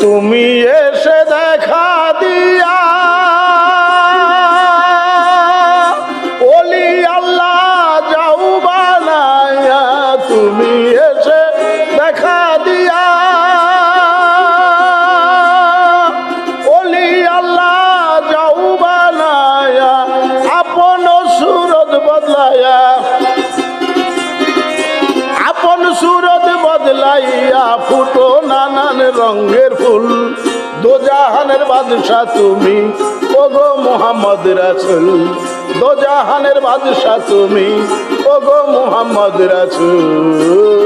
তুমি এসে দেখা দিয়া ওলি আল্লাহ যাও বানায়া, তুমি এসে দেখা দিয়া ওলি আল্লাহ যাও বানায়া, আপন সুরত বদলায়া, আপন সুরত বদলাইয়া ফুটো নানান রঙের ফুল। দোজাহানের বাদশাহ তুমি ওগো মুহাম্মদ রাসূল, দোজাহানের বাদশাহ তুমি ওগো মুহাম্মদ রাসূল।